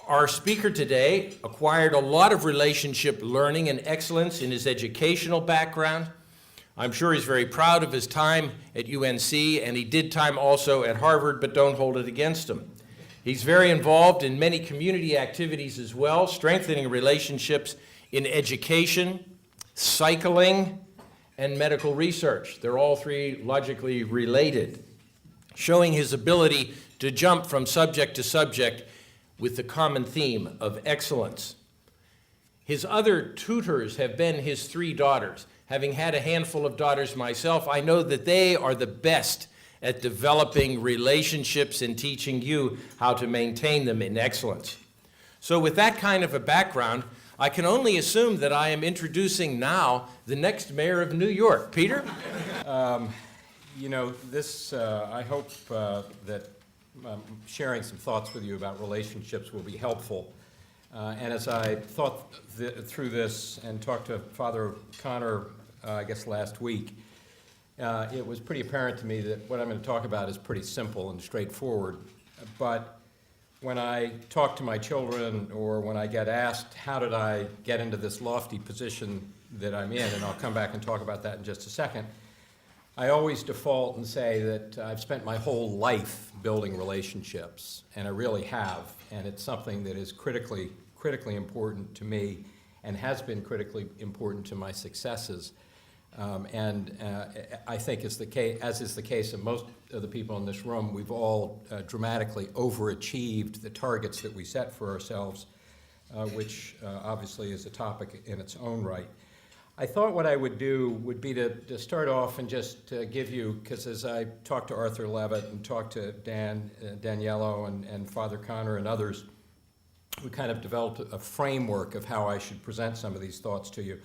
Our speaker today acquired a lot of relationship learning and excellence in his educational background. I'm sure he's very proud of his time at UNC, and he did time also at Harvard, but don't hold it against him. He's very involved in many community activities as well, strengthening relationships in education, cycling, and medical research. They're all three logically related, showing his ability to jump from subject to subject with the common theme of excellence. His other tutors have been his three daughters. Having had a handful of daughters myself, I know that they are the best at developing relationships and teaching you how to maintain them in excellence. So with that kind of a background, I can only assume that I am introducing now the next mayor of New York. Peter? You know, this, I hope that sharing some thoughts with you about relationships will be helpful. And as I thought through this and talked to Father Candor, I guess last week, it was pretty apparent to me that what I'm going to talk about is pretty simple and straightforward. But when I talk to my children or when I get asked, how did I get into this lofty position that I'm in, and I'll come back and talk about that in just a second, I always default and say that I've spent my whole life building relationships, and I really have, and it's something that is critically important to me and has been critically important to my successes. I think as is the case of most of the people in this room, we've all dramatically overachieved the targets that we set for ourselves, which obviously is a topic in its own right. I thought what I would do would be to start off and just give you, because as I talked to Arthur Levitt and talked to Daniello and Father Candor and others, we kind of developed a framework of how I should present some of these thoughts to you.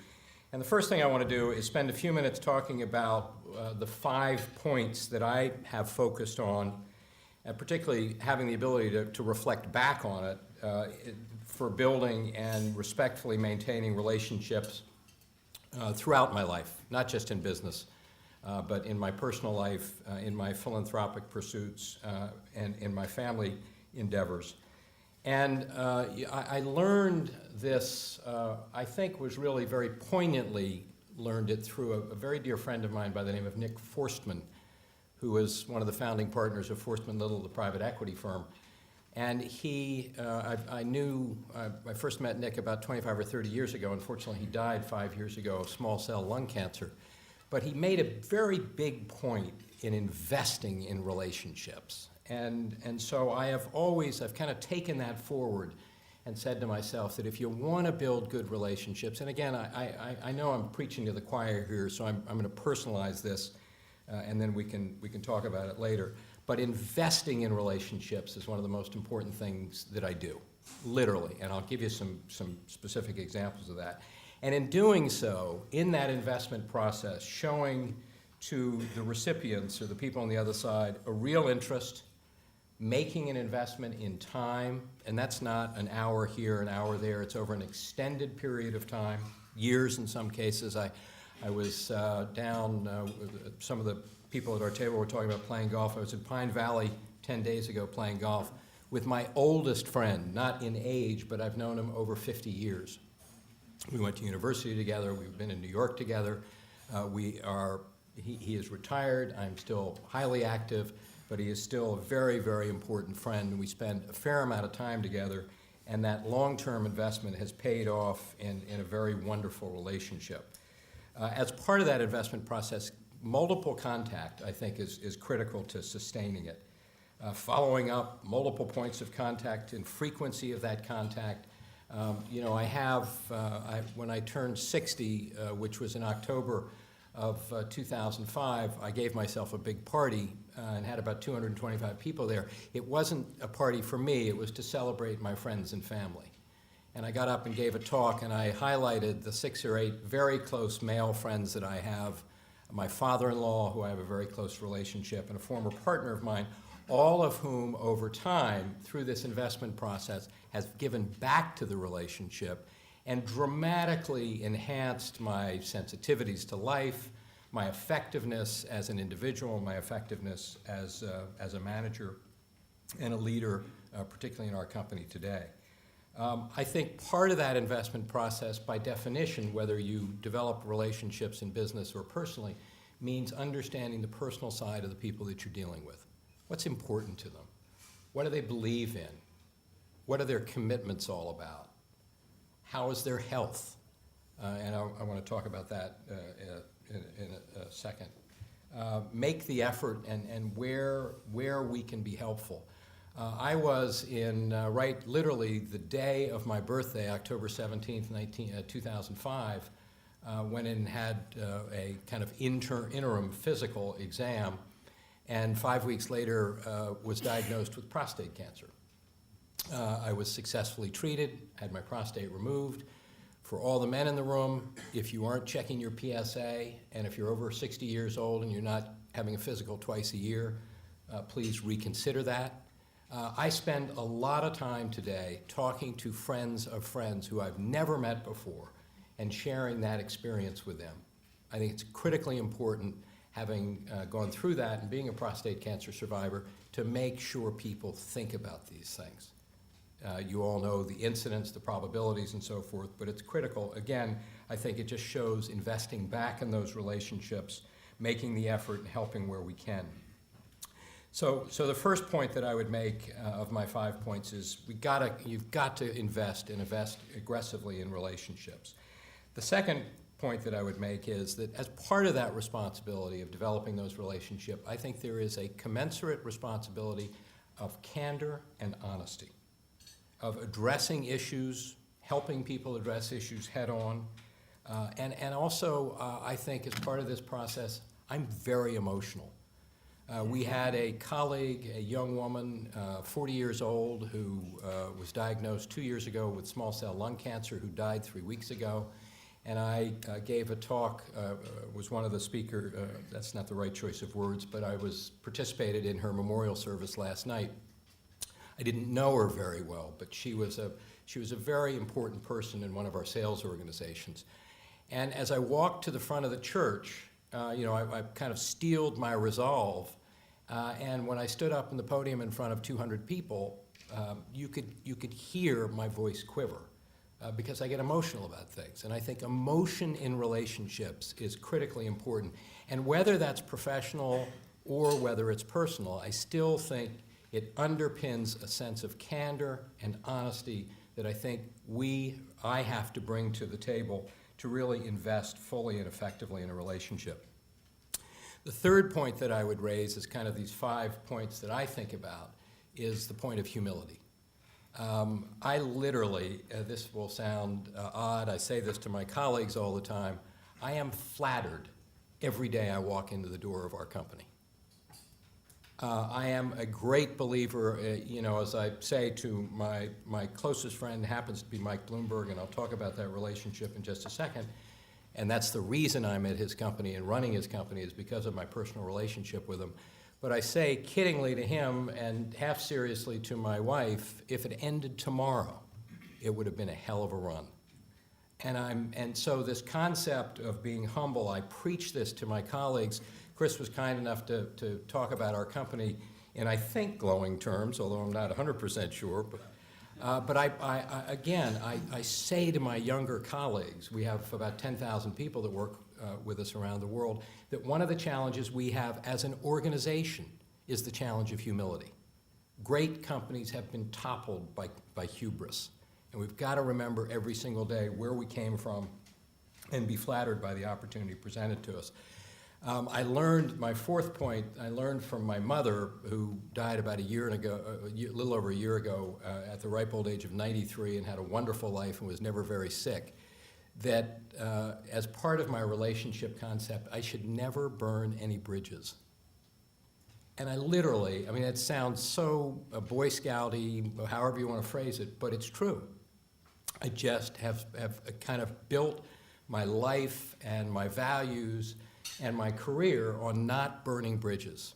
And the first thing I want to do is spend a few minutes talking about the 5 points that I have focused on, and particularly having the ability to reflect back on it for building and respectfully maintaining relationships throughout my life, not just in business, but in my personal life, in my philanthropic pursuits, and in my family endeavors. And I learned this, I think was really very poignantly learned it through a very dear friend of mine by the name of Nick Forstman, who was one of the founding partners of Forstman Little, the private equity firm. And I first met Nick about 25 or 30 years ago. Unfortunately, he died 5 years ago of small cell lung cancer. But he made a very big point in investing in relationships. And so I've kind of taken that forward and said to myself that if you want to build good relationships, and again, I know I'm preaching to the choir here, so I'm going to personalize this, and then we can talk about it later. But investing in relationships is one of the most important things that I do, literally, and I'll give you some specific examples of that. And in doing so, in that investment process, showing to the recipients or the people on the other side a real interest, making an investment in time, and that's not an hour here, an hour there, it's over an extended period of time, years in some cases. I was down, some of the people at our table were talking about playing golf. I was in Pine Valley 10 days ago playing golf with my oldest friend, not in age, but I've known him over 50 years. We went to university together, we've been in New York together. He is retired, I'm still highly active, but he is still a very, very important friend. We spend a fair amount of time together, and that long-term investment has paid off in a very wonderful relationship. As part of that investment process, multiple contact, I think, is critical to sustaining it. Following up multiple points of contact and frequency of that contact. When I turned 60, which was in October of 2005, I gave myself a big party and had about 225 people there. It wasn't a party for me, it was to celebrate my friends and family. And I got up and gave a talk, and I highlighted the 6 or 8 very close male friends that I have, my father-in-law, who I have a very close relationship, and a former partner of mine, all of whom over time, through this investment process, has given back to the relationship and dramatically enhanced my sensitivities to life, my effectiveness as an individual, my effectiveness as a manager and a leader, particularly in our company today. I think part of that investment process, by definition, whether you develop relationships in business or personally, means understanding the personal side of the people that you're dealing with. What's important to them? What do they believe in? What are their commitments all about? How is their health? And I want to talk about that in a second. Make the effort and where we can be helpful. I was in, literally the day of my birthday, October 17th, 2005, went in and had a kind of interim physical exam, and 5 weeks later was diagnosed with prostate cancer. I was successfully treated, had my prostate removed. For all the men in the room, if you aren't checking your PSA, and if you're over 60 years old and you're not having a physical twice a year, please reconsider that. I spend a lot of time today talking to friends of friends who I've never met before and sharing that experience with them. I think it's critically important, having gone through that and being a prostate cancer survivor, to make sure people think about these things. You all know the incidence, the probabilities, and so forth, but it's critical. Again, I think it just shows investing back in those relationships, making the effort, and helping where we can. So the first point that I would make of my 5 points is you've got to invest aggressively in relationships. The second point that I would make is that as part of that responsibility of developing those relationships, I think there is a commensurate responsibility of candor and honesty, of addressing issues, helping people address issues head on. And also, I think as part of this process, I'm very emotional. We had a colleague, a young woman, 40 years old, who was diagnosed 2 years ago with small cell lung cancer, who died 3 weeks ago. And I gave a talk, was one of the speakers, that's not the right choice of words, but I participated in her memorial service last night. I didn't know her very well, but she was a very important person in one of our sales organizations. And as I walked to the front of the church, I kind of steeled my resolve. And when I stood up on the podium in front of 200 people, you could hear my voice quiver because I get emotional about things. And I think emotion in relationships is critically important. And whether that's professional or whether it's personal, I still think it underpins a sense of candor and honesty that I think I have to bring to the table to really invest fully and effectively in a relationship. The third point that I would raise is kind of these 5 points that I think about is the point of humility. I literally, this will sound odd, I say this to my colleagues all the time, I am flattered every day I walk into the door of our company. I am a great believer, as I say to my closest friend happens to be Mike Bloomberg, and I'll talk about that relationship in just a second. And that's the reason I'm at his company and running his company, is because of my personal relationship with him. But I say kiddingly to him and half seriously to my wife, if it ended tomorrow, it would have been a hell of a run. And so this concept of being humble, I preach this to my colleagues. Chris was kind enough to talk about our company in, I think, glowing terms, although I'm not 100% sure. But I say to my younger colleagues, we have about 10,000 people that work with us around the world, that one of the challenges we have as an organization is the challenge of humility. Great companies have been toppled by hubris, and we've got to remember every single day where we came from and be flattered by the opportunity presented to us. I learned, my fourth point, I learned from my mother, who died about a little over a year ago, at the ripe old age of 93, and had a wonderful life and was never very sick, that as part of my relationship concept, I should never burn any bridges. And I literally, it sounds so Boy Scout-y, however you want to phrase it, but it's true. I just have kind of built my life and my values and my career on not burning bridges.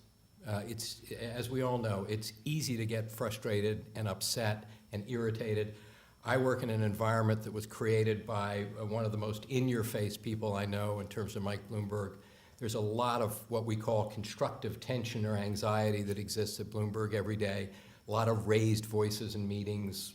It's, as we all know, it's easy to get frustrated and upset and irritated. I work in an environment that was created by one of the most in-your-face people I know in terms of Mike Bloomberg. There's a lot of what we call constructive tension or anxiety that exists at Bloomberg every day, a lot of raised voices in meetings,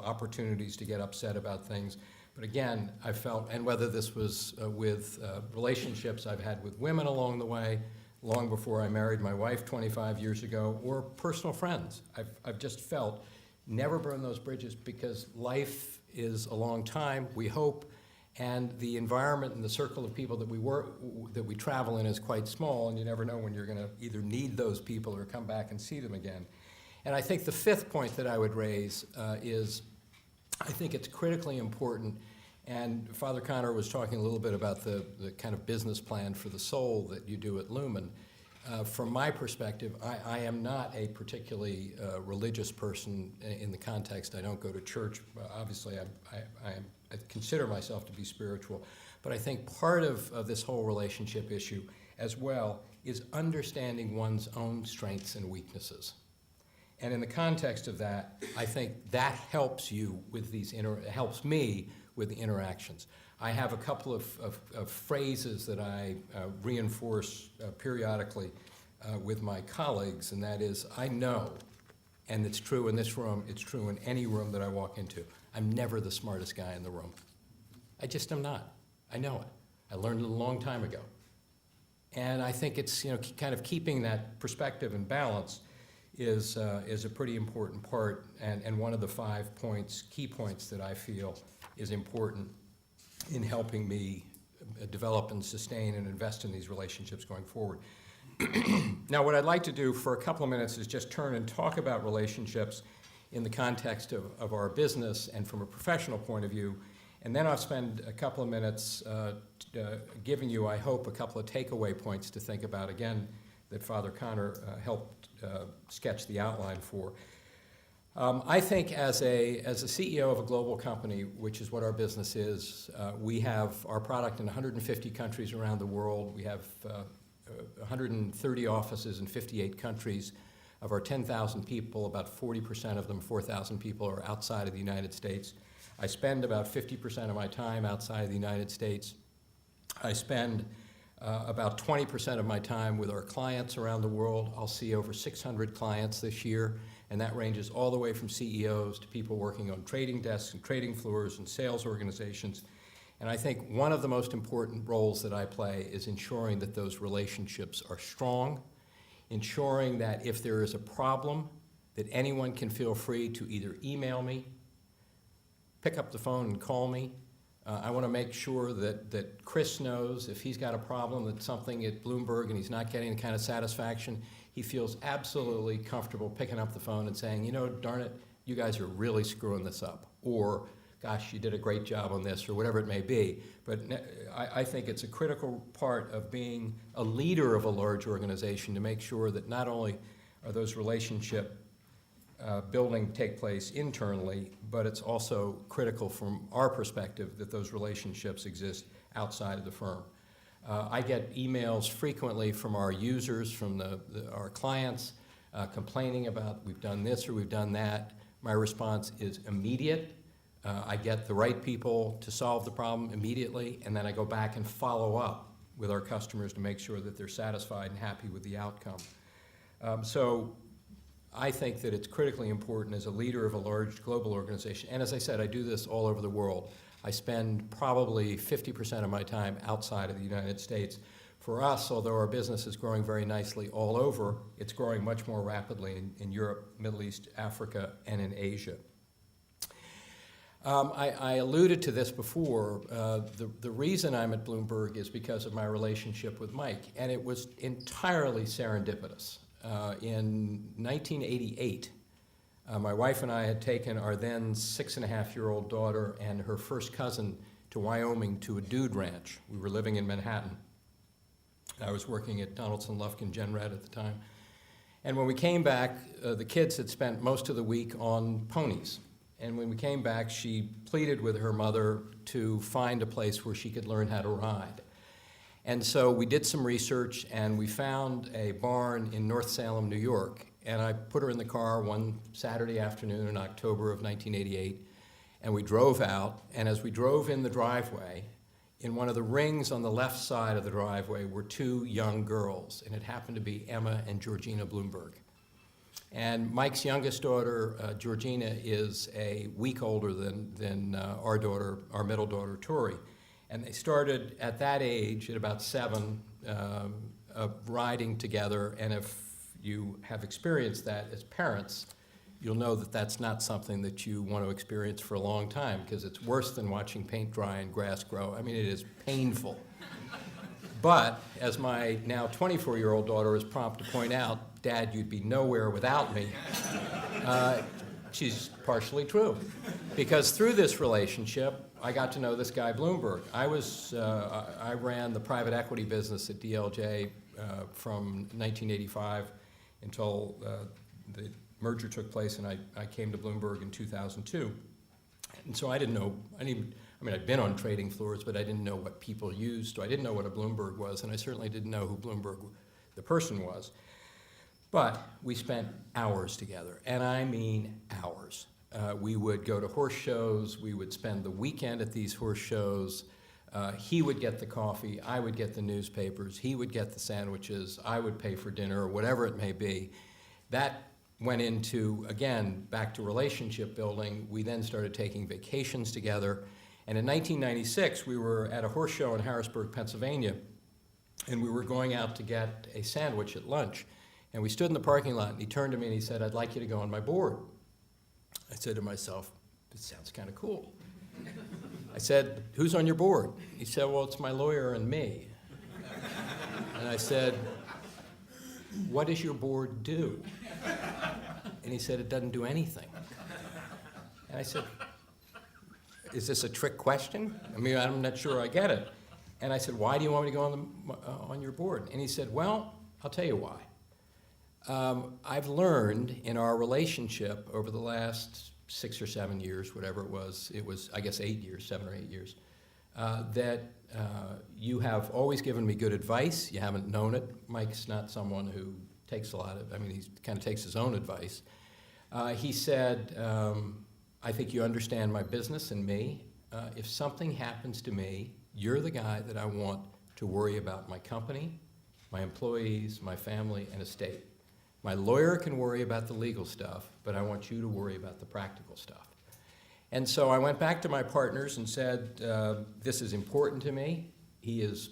opportunities to get upset about things. But again, I felt, and whether this was with relationships I've had with women along the way, long before I married my wife 25 years ago, or personal friends, I've just felt never burn those bridges, because life is a long time, we hope, and the environment and the circle of people that we travel in is quite small, and you never know when you're going to either need those people or come back and see them again. And I think the fifth point that I would raise is I think it's critically important, and Father Candor was talking a little bit about the kind of business plan for the soul that you do at Lumen. From my perspective, I am not a particularly religious person in the context. I don't go to church. Obviously, I consider myself to be spiritual. But I think part of this whole relationship issue as well is understanding one's own strengths and weaknesses. And in the context of that, I think that helps you with helps me with the interactions. I have a couple of phrases that I reinforce periodically with my colleagues, and that is, I know, and it's true in this room, it's true in any room that I walk into, I'm never the smartest guy in the room. I just am not. I know it. I learned it a long time ago. And I think it's, kind of keeping that perspective and balance is a pretty important part, and one of the 5 points, key points that I feel is important in helping me develop and sustain and invest in these relationships going forward. Now, what I'd like to do for a couple of minutes is just turn and talk about relationships in the context of our business and from a professional point of view, and then I'll spend a couple of minutes giving you, I hope, a couple of takeaway points to think about, again, that Father Candor helped sketch the outline for. I think as a CEO of a global company, which is what our business is, we have our product in 150 countries around the world. We have 130 offices in 58 countries. Of our 10,000 people, about 40% of them, 4,000 people, are outside of the United States. I spend about 50% of my time outside of the United States. I spend about 20% of my time with our clients around the world. I'll see over 600 clients this year, and that ranges all the way from CEOs to people working on trading desks and trading floors and sales organizations. And I think one of the most important roles that I play is ensuring that those relationships are strong, ensuring that if there is a problem, that anyone can feel free to either email me, pick up the phone and call me. I want to make sure that Chris knows if he's got a problem, that's something at Bloomberg and he's not getting the kind of satisfaction, he feels absolutely comfortable picking up the phone and saying, darn it, you guys are really screwing this up. Or, gosh, you did a great job on this, or whatever it may be. But I think it's a critical part of being a leader of a large organization to make sure that not only are those relationship building take place internally, but it's also critical from our perspective that those relationships exist outside of the firm. I get emails frequently from our users, from our clients, complaining about we've done this or we've done that. My response is immediate. I get the right people to solve the problem immediately, and then I go back and follow up with our customers to make sure that they're satisfied and happy with the outcome. So I think that it's critically important as a leader of a large global organization, and as I said, I do this all over the world. I spend probably 50% of my time outside of the United States. For us, although our business is growing very nicely all over, it's growing much more rapidly in Europe, Middle East, Africa, and in Asia. I alluded to this before. The reason I'm at Bloomberg is because of my relationship with Mike, and it was entirely serendipitous. In 1988, my wife and I had taken our then 6.5-year-old daughter and her first cousin to Wyoming to a dude ranch. We were living in Manhattan. I was working at Donaldson, Lufkin, Genred at the time. And when we came back, the kids had spent most of the week on ponies. And when we came back, she pleaded with her mother to find a place where she could learn how to ride. And so we did some research, and we found a barn in North Salem, New York. And I put her in the car one Saturday afternoon in October of 1988, and we drove out. And as we drove in the driveway, in one of the rings on the left side of the driveway were two young girls, and it happened to be Emma and Georgina Bloomberg. And Mike's youngest daughter, Georgina, is a week older than our middle daughter, Tori. And they started at that age, at about 7, riding together. And if you have experienced that as parents, you'll know that that's not something that you want to experience for a long time, because it's worse than watching paint dry and grass grow. I mean, it is painful. But as my now 24-year-old daughter is prompt to point out, Dad, you'd be nowhere without me. She's partially true. Because through this relationship, I got to know this guy, Bloomberg. I ran the private equity business at DLJ from 1985 until the merger took place, and I came to Bloomberg in 2002. And so I'd been on trading floors, but I didn't know what people used, so I didn't know what a Bloomberg was, and I certainly didn't know who Bloomberg, the person, was. But we spent hours together, and I mean hours. We would go to horse shows, we would spend the weekend at these horse shows. He would get the coffee, I would get the newspapers, he would get the sandwiches, I would pay for dinner, or whatever it may be. That went into, again, back to relationship building. We then started taking vacations together. And in 1996, we were at a horse show in Harrisburg, Pennsylvania, and we were going out to get a sandwich at lunch. And we stood in the parking lot, and he turned to me and he said, I'd like you to go on my board. I said to myself, this sounds kind of cool. I said, who's on your board? He said, well, it's my lawyer and me. And I said, what does your board do? And he said, it doesn't do anything. And I said, is this a trick question? I mean, I'm not sure I get it. And I said, why do you want me to go on your board? And he said, well, I'll tell you why. I've learned in our relationship over the last 6 or 7 years, whatever it was, I guess 8 years, 7 or 8 years, that you have always given me good advice. You haven't known it. Mike's not someone who takes he kind of takes his own advice. He said, I think you understand my business and me. If something happens to me, you're the guy that I want to worry about my company, my employees, my family, and estate. My lawyer can worry about the legal stuff, but I want you to worry about the practical stuff. And so I went back to my partners and said, this is important to me. He is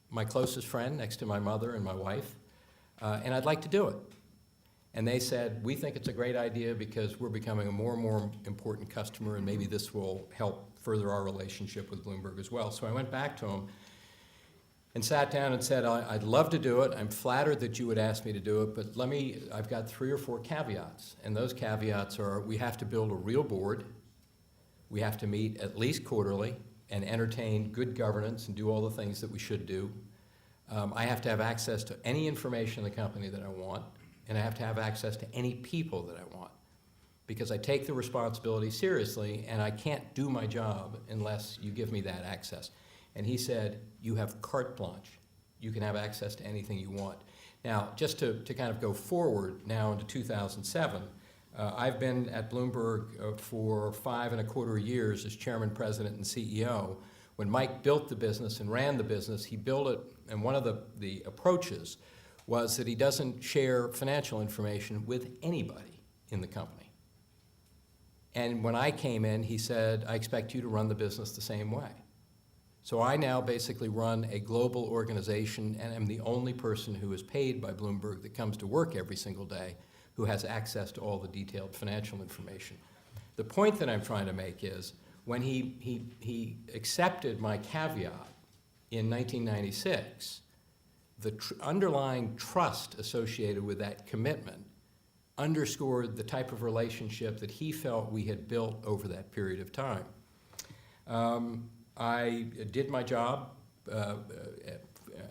my closest friend next to my mother and my wife, and I'd like to do it. And they said, we think it's a great idea because we're becoming a more and more important customer, and maybe this will help further our relationship with Bloomberg as well. So I went back to him and sat down and said, I'd love to do it. I'm flattered that you would ask me to do it, but I've got 3 or 4 caveats. And those caveats are, we have to build a real board. We have to meet at least quarterly and entertain good governance and do all the things that we should do. I have to have access to any information in the company that I want, and I have to have access to any people that I want, because I take the responsibility seriously, and I can't do my job unless you give me that access. And he said, you have carte blanche. You can have access to anything you want. Now, just to kind of go forward now into 2007, I've been at Bloomberg for 5.25 years as chairman, president, and CEO. When Mike built the business and ran the business, he built it, and one of the approaches was that he doesn't share financial information with anybody in the company. And when I came in, he said, I expect you to run the business the same way. So I now basically run a global organization, and am the only person who is paid by Bloomberg that comes to work every single day who has access to all the detailed financial information. The point that I'm trying to make is, when he accepted my caveat in 1996, the underlying trust associated with that commitment underscored the type of relationship that he felt we had built over that period of time. I did my job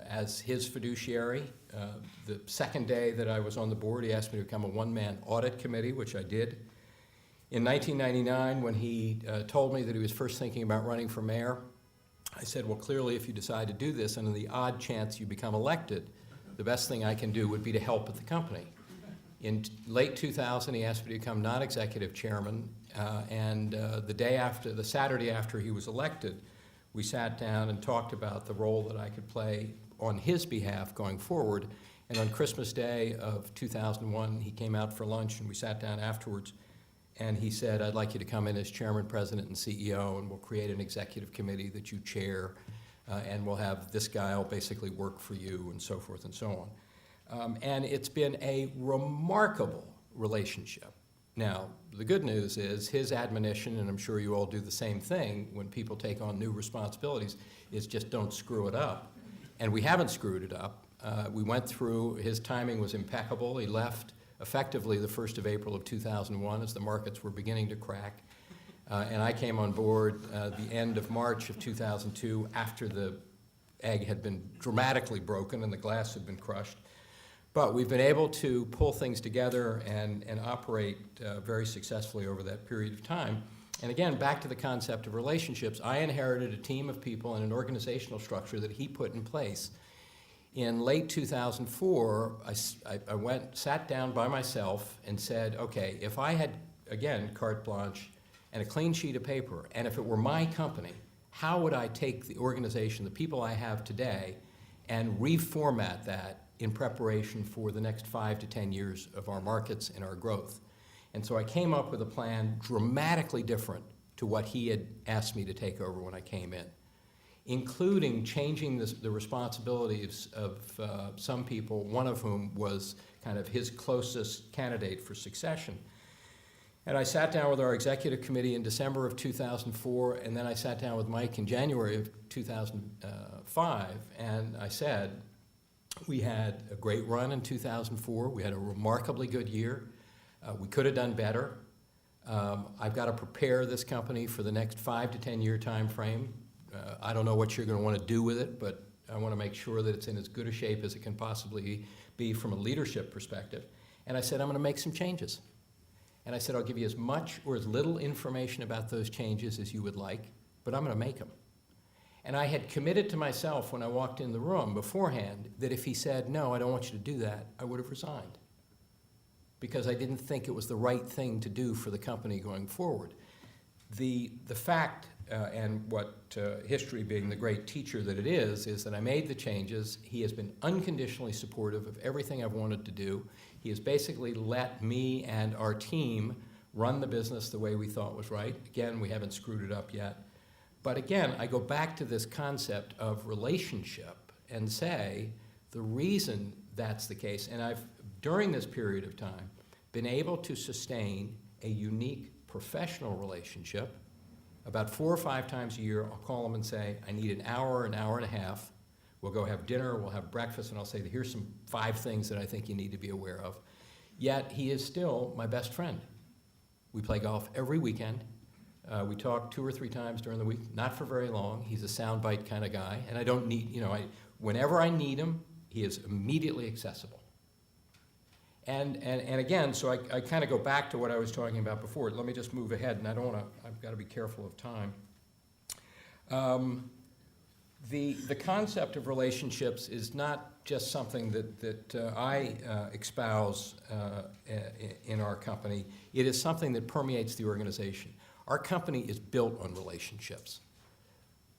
as his fiduciary. The second day that I was on the board, he asked me to become a one-man audit committee, which I did. In 1999, when he told me that he was first thinking about running for mayor, I said, well, clearly, if you decide to do this, and in the odd chance you become elected, the best thing I can do would be to help at the company. In late 2000, he asked me to become non-executive chairman, and the Saturday after he was elected, we sat down and talked about the role that I could play on his behalf going forward, And on Christmas Day of 2001, he came out for lunch, and we sat down afterwards, and he said, I'd like you to come in as chairman, president, and CEO, and we'll create an executive committee that you chair, and we'll have this guy will basically work for you, and so forth and so on. And it's been a remarkable relationship. Now, the good news is his admonition, and I'm sure you all do the same thing when people take on new responsibilities, is just don't screw it up. And we haven't screwed it up. We went through, his timing was impeccable. He left effectively the 1st of April of 2001 as the markets were beginning to crack. And I came on board the end of March of 2002 after the egg had been dramatically broken and the glass had been crushed. But we've been able to pull things together and operate very successfully over that period of time. And again, back to the concept of relationships, I inherited a team of people and an organizational structure that he put in place. In late 2004, I sat down by myself and said, okay, if I had, again, carte blanche and a clean sheet of paper, and if it were my company, how would I take the organization, the people I have today, and reformat that in preparation for the next 5 to 10 years of our markets and our growth? And so I came up with a plan dramatically different to what he had asked me to take over when I came in, including changing the responsibilities of some people, one of whom was kind of his closest candidate for succession. And I sat down with our executive committee in December of 2004, and then I sat down with Mike in January of 2005, and I said, we had a great run in 2004. We had a remarkably good year. We could have done better. I've got to prepare this company for the next 5 to 10 year time frame. I don't know what you're going to want to do with it, but I want to make sure that it's in as good a shape as it can possibly be from a leadership perspective. And I said, I'm going to make some changes. And I said, I'll give you as much or as little information about those changes as you would like, but I'm going to make them. And I had committed to myself when I walked in the room beforehand that if he said, no, I don't want you to do that, I would have resigned, because I didn't think it was the right thing to do for the company going forward. The fact, and what history being the great teacher that it is that I made the changes. He has been unconditionally supportive of everything I've wanted to do. He has basically let me and our team run the business the way we thought was right. Again, we haven't screwed it up yet. But again, I go back to this concept of relationship and say the reason that's the case, and I've, during this period of time, been able to sustain a unique professional relationship. About 4 or 5 times a year, I'll call him and say, I need an hour and a half. We'll go have dinner, we'll have breakfast, and I'll say, here's some 5 things that I think you need to be aware of. Yet, he is still my best friend. We play golf every weekend. We talk 2 or 3 times during the week, not for very long. He's a soundbite kind of guy, and I don't need, whenever I need him, he is immediately accessible. And again, so I kind of go back to what I was talking about before. Let me just move ahead, and I've got to be careful of time. The concept of relationships is not just something that I espouse in our company. It is something that permeates the organization. Our company is built on relationships.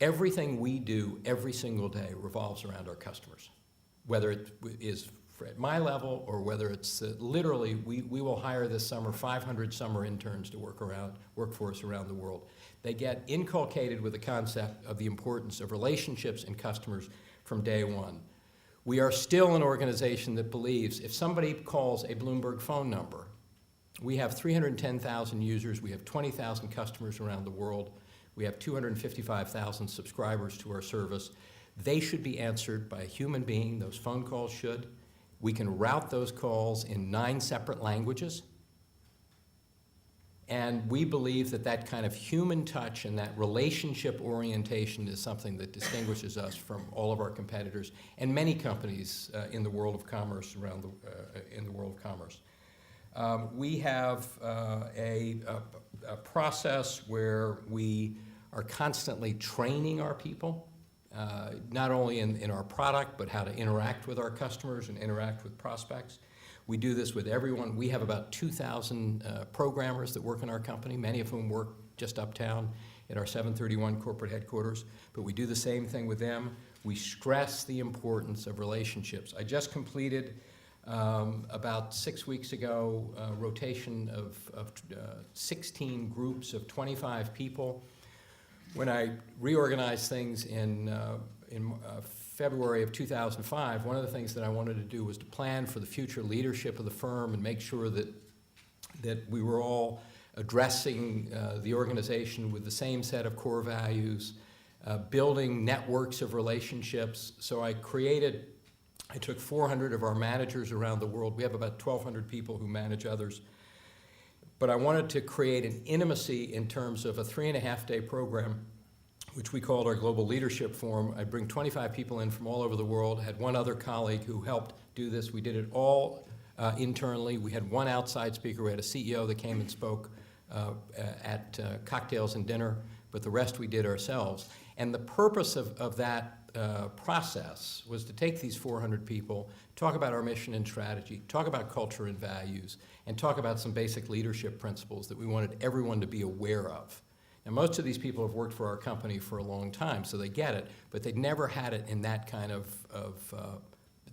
Everything we do every single day revolves around our customers, whether it is at my level or whether it's literally, we will hire this summer 500 summer interns to work for us around the world. They get inculcated with the concept of the importance of relationships and customers from day one. We are still an organization that believes if somebody calls a Bloomberg phone number, we have 310,000 users, we have 20,000 customers around the world, we have 255,000 subscribers to our service. They should be answered by a human being, those phone calls should. We can route those calls in 9 separate languages. And we believe that that kind of human touch and that relationship orientation is something that distinguishes us from all of our competitors and many companies in the world of commerce in the world of commerce. We have a process where we are constantly training our people, not only in our product, but how to interact with our customers and interact with prospects. We do this with everyone. We have about 2,000 programmers that work in our company, many of whom work just uptown at our 731 corporate headquarters, but we do the same thing with them. We stress the importance of relationships. I just completed about 6 weeks ago a rotation of 16 groups of 25 people. When I reorganized things in February of 2005, one of the things that I wanted to do was to plan for the future leadership of the firm and make sure that we were all addressing the organization with the same set of core values, building networks of relationships. So I took 400 of our managers around the world. We have about 1,200 people who manage others. But I wanted to create an intimacy in terms of a 3.5-day program, which we called our Global Leadership Forum. I'd bring 25 people in from all over the world. I had one other colleague who helped do this. We did it all internally. We had one outside speaker. We had a CEO that came and spoke at cocktails and dinner, but the rest we did ourselves. And the purpose of that process was to take these 400 people, talk about our mission and strategy, talk about culture and values, and talk about some basic leadership principles that we wanted everyone to be aware of. Now, most of these people have worked for our company for a long time, so they get it, but they'd never had it in that kind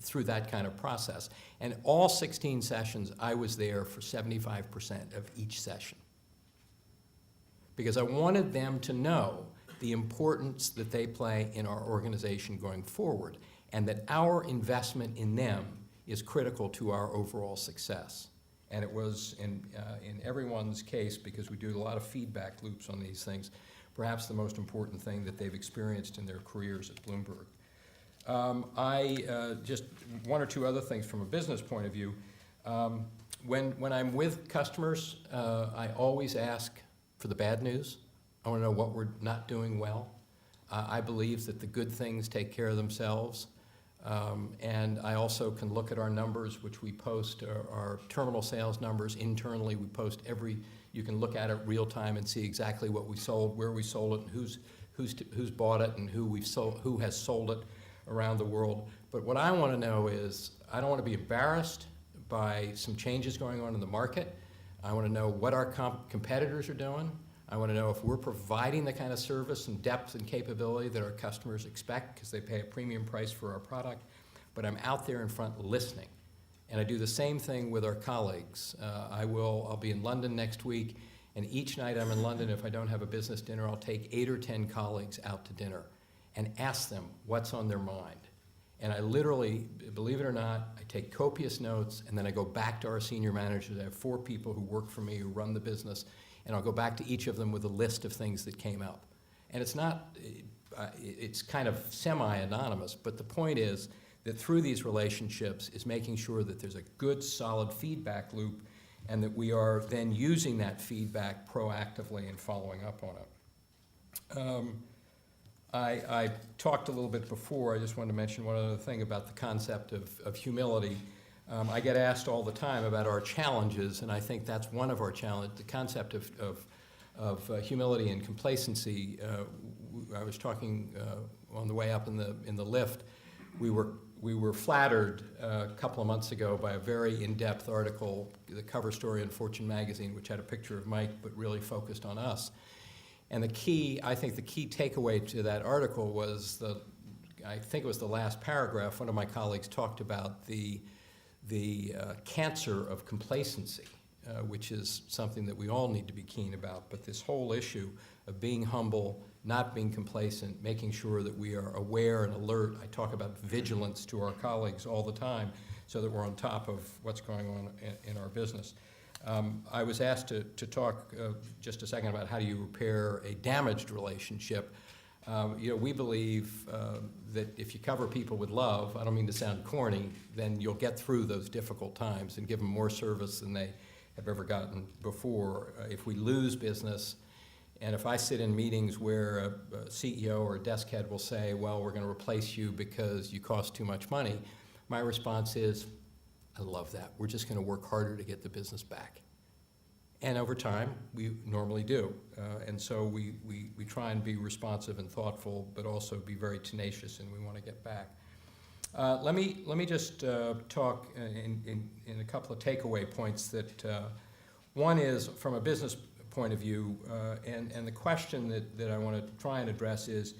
through that kind of process. And all 16 sessions, I was there for 75% of each session, because I wanted them to know the importance that they play in our organization going forward, and that our investment in them is critical to our overall success. And it was in everyone's case, because we do a lot of feedback loops on these things, perhaps the most important thing that they've experienced in their careers at Bloomberg. Just one or two other things from a business point of view. When I'm with customers, I always ask for the bad news. I want to know what we're not doing well. I believe that the good things take care of themselves. And I also can look at our numbers, which we post, our terminal sales numbers internally. We post you can look at it real time and see exactly what we sold, where we sold it, and who's bought it, and who has sold it around the world. But what I want to know is, I don't want to be embarrassed by some changes going on in the market. I want to know what our competitors are doing. I want to know if we're providing the kind of service and depth and capability that our customers expect, because they pay a premium price for our product. But I'm out there in front listening. And I do the same thing with our colleagues. I'll be in London next week, and each night I'm in London, if I don't have a business dinner, I'll take 8 or 10 colleagues out to dinner and ask them what's on their mind. And I literally, believe it or not, I take copious notes, and then I go back to our senior managers. I have 4 people who work for me, who run the business, and I'll go back to each of them with a list of things that came up. And it's kind of semi-anonymous, but the point is that through these relationships is making sure that there's a good, solid feedback loop, and that we are then using that feedback proactively and following up on it. I talked a little bit before. I just wanted to mention one other thing about the concept of humility. I get asked all the time about our challenges, and I think that's one of our challenges, the concept of humility and complacency. I was talking on the way up in the lift. We were flattered a couple of months ago by a very in-depth article, the cover story in Fortune magazine, which had a picture of Mike, but really focused on us. And I think the key takeaway to that article was I think it was the last paragraph. One of my colleagues talked about the cancer of complacency, which is something that we all need to be keen about. But this whole issue of being humble, not being complacent, making sure that we are aware and alert. I talk about vigilance to our colleagues all the time so that we're on top of what's going on in our business. I was asked to talk just a second about how do you repair a damaged relationship. We believe that if you cover people with love, I don't mean to sound corny, then you'll get through those difficult times and give them more service than they have ever gotten before. If we lose business, and if I sit in meetings where a CEO or a desk head will say, well, we're going to replace you because you cost too much money, my response is, I love that. We're just going to work harder to get the business back. And over time, we normally do. And so we try and be responsive and thoughtful, but also be very tenacious, and we want to get back. Let me just talk in a couple of takeaway points. That one is, from a business point of view, and the question that I want to try and address is,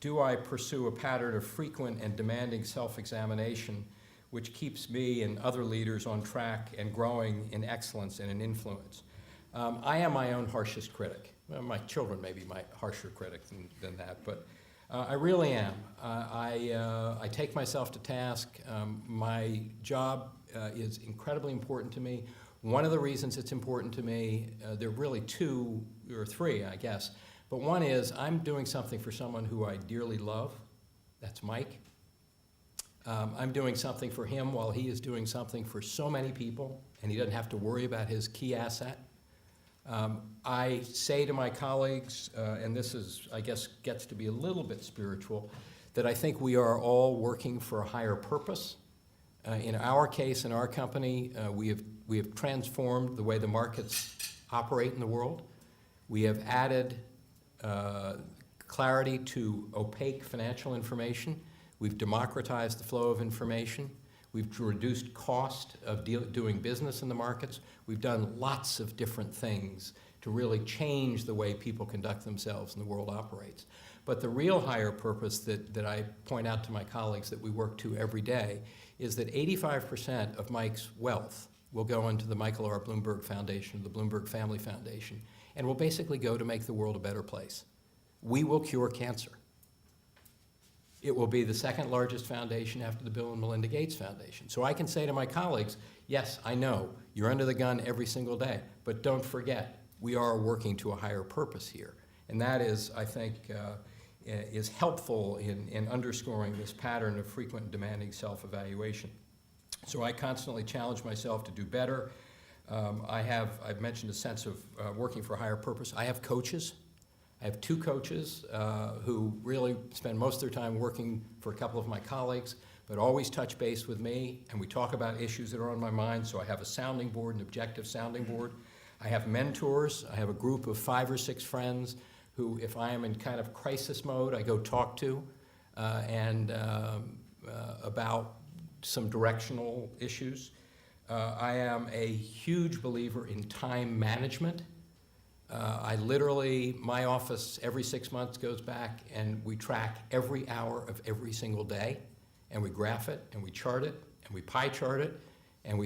do I pursue a pattern of frequent and demanding self-examination which keeps me and other leaders on track and growing in excellence and in influence? I am my own harshest critic. Well, my children may be my harsher critic than that, but I really am. I take myself to task. My job is incredibly important to me. One of the reasons it's important to me, there are really two or three, I guess, but one is I'm doing something for someone who I dearly love. That's Mike. I'm doing something for him while he is doing something for so many people, and he doesn't have to worry about his key asset. I say to my colleagues, and this is, I guess, gets to be a little bit spiritual, that I think we are all working for a higher purpose. In our case, in our company, we have transformed the way the markets operate in the world. We have added clarity to opaque financial information. We've democratized the flow of information. We've reduced cost of doing business in the markets. We've done lots of different things to really change the way people conduct themselves and the world operates. But the real higher purpose that I point out to my colleagues that we work to every day is that 85% of Mike's wealth will go into the Michael R. Bloomberg Foundation, the Bloomberg Family Foundation, and will basically go to make the world a better place. We will cure cancer. It will be the second largest foundation after the Bill and Melinda Gates Foundation. So I can say to my colleagues, yes, I know, you're under the gun every single day, but don't forget, we are working to a higher purpose here. And that is, I think, is helpful in underscoring this pattern of frequent and demanding self-evaluation. So I constantly challenge myself to do better. I've mentioned a sense of working for a higher purpose. I have coaches. I have two coaches who really spend most of their time working for a couple of my colleagues, but always touch base with me, and we talk about issues that are on my mind. So I have a sounding board, an objective sounding board. I have mentors. I have a group of 5 or 6 friends who, if I am in kind of crisis mode, I go talk to about some directional issues. I am a huge believer in time management. My office every 6 months goes back and we track every hour of every single day, and we graph it, and we chart it, and we pie chart it, and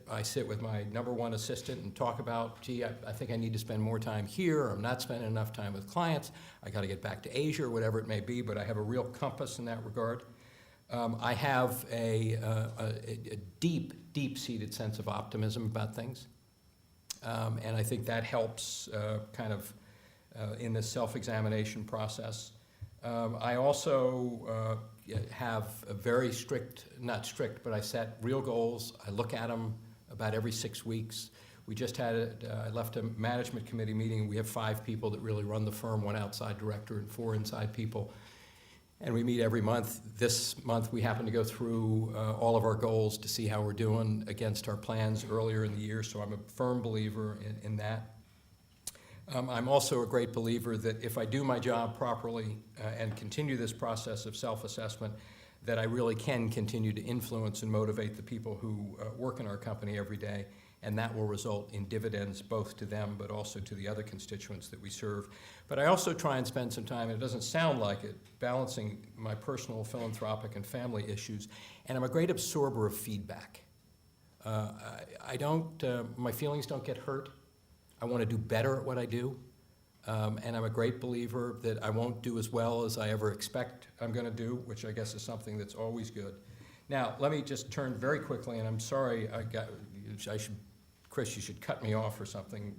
I sit with my #1 assistant and talk about, gee, I think I need to spend more time here, or I'm not spending enough time with clients, I gotta get back to Asia, or whatever it may be, but I have a real compass in that regard. I have a deep-seated sense of optimism about things. And I think that helps in this self-examination process. I also have a very not strict, but I set real goals. I look at them about every 6 weeks. We just I left a management committee meeting. We have 5 people that really run the firm, 1 outside director and 4 inside people. And we meet every month. This month we happen to go through all of our goals to see how we're doing against our plans earlier in the year, so I'm a firm believer in that. I'm also a great believer that if I do my job properly and continue this process of self-assessment, that I really can continue to influence and motivate the people who work in our company every day, and that will result in dividends both to them but also to the other constituents that we serve. But I also try and spend some time, and it doesn't sound like it, balancing my personal, philanthropic, and family issues, and I'm a great absorber of feedback. My feelings don't get hurt. I want to do better at what I do, and I'm a great believer that I won't do as well as I ever expect I'm going to do, which I guess is something that's always good. Now, let me just turn very quickly, and I'm sorry, Chris, you should cut me off or something.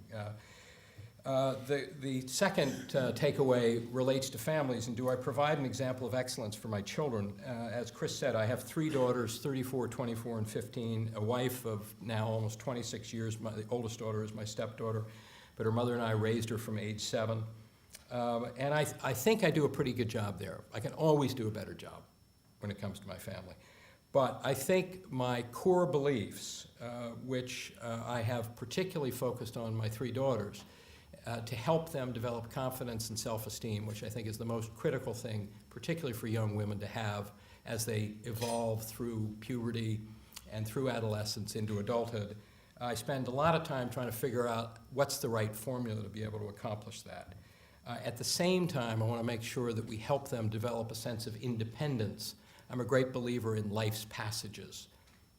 The second takeaway relates to families, and do I provide an example of excellence for my children? As Chris said, I have 3 daughters, 34, 24, and 15, a wife of now almost 26 years. The oldest daughter is my stepdaughter, but her mother and I raised her from age 7. And I think I do a pretty good job there. I can always do a better job when it comes to my family. But I think my core beliefs, which I have particularly focused on my 3 daughters, to help them develop confidence and self-esteem, which I think is the most critical thing, particularly for young women to have as they evolve through puberty and through adolescence into adulthood. I spend a lot of time trying to figure out what's the right formula to be able to accomplish that. At the same time, I want to make sure that we help them develop a sense of independence. I'm a great believer in life's passages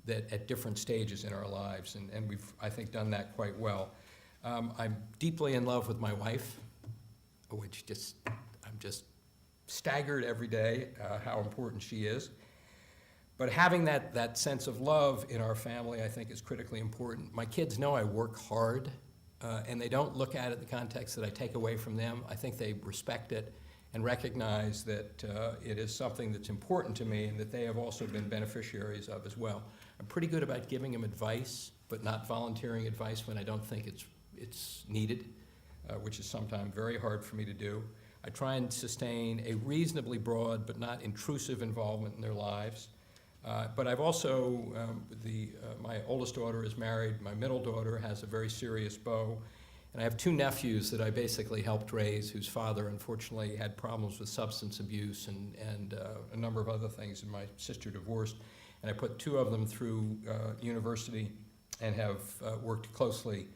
that at different stages in our lives, and we've, I think, done that quite well. I'm deeply in love with my wife, which I'm just staggered every day how important she is. But having that sense of love in our family, I think, is critically important. My kids know I work hard, and they don't look at it in the context that I take away from them. I think they respect it and recognize that it is something that's important to me and that they have also been beneficiaries of as well. I'm pretty good about giving them advice, but not volunteering advice when I don't think it's needed, which is sometimes very hard for me to do. I try and sustain a reasonably broad but not intrusive involvement in their lives. But I've also, my oldest daughter is married, my middle daughter has a very serious beau, and I have two nephews that I basically helped raise, whose father unfortunately had problems with substance abuse and a number of other things, and my sister divorced. And I put two of them through university and have worked closely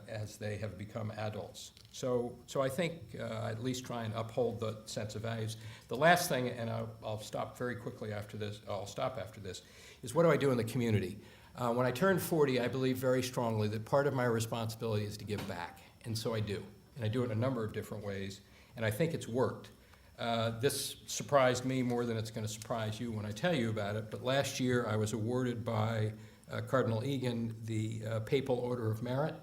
as they have become adults. So I think I at least try and uphold the sense of values. The last thing, and I'll stop very quickly after this, I'll stop after this, is what do I do in the community? When I turned 40, I believe very strongly that part of my responsibility is to give back, and so I do. And I do it in a number of different ways, and I think it's worked. This surprised me more than it's going to surprise you when I tell you about it, but last year I was awarded by Cardinal Egan the Papal Order of Merit,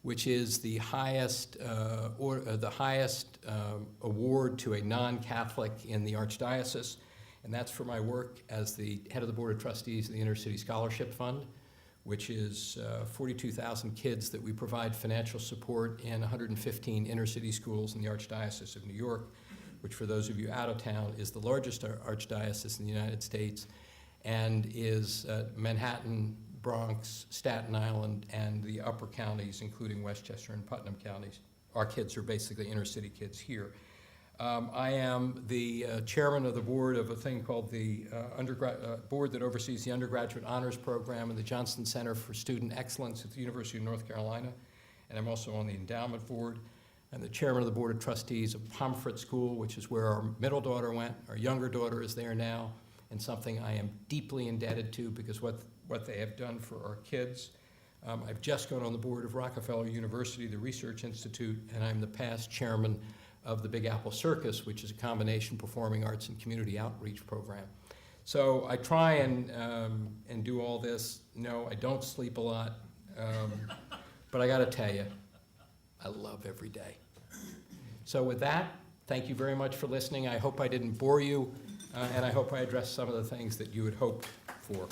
which is the highest award to a non-Catholic in the Archdiocese, and that's for my work as the head of the Board of Trustees of the Inner-City Scholarship Fund, which is 42,000 kids that we provide financial support in 115 inner-city schools in the Archdiocese of New York, which for those of you out of town is the largest archdiocese in the United States, and is Manhattan, Bronx, Staten Island, and the upper counties, including Westchester and Putnam counties. Our kids are basically inner city kids here. I am the chairman of the board of a thing called the board that oversees the undergraduate honors program in the Johnson Center for Student Excellence at the University of North Carolina, and I'm also on the endowment board. I'm the chairman of the board of trustees of Pomfret School, which is where our middle daughter went. Our younger daughter is there now, and something I am deeply indebted to because what they have done for our kids. I've just gone on the board of Rockefeller University, the Research Institute, and I'm the past chairman of the Big Apple Circus, which is a combination performing arts and community outreach program. So I try and do all this. No, I don't sleep a lot, but I got to tell you, I love every day. So with that, thank you very much for listening. I hope I didn't bore you, and I hope I addressed some of the things that you had hoped for.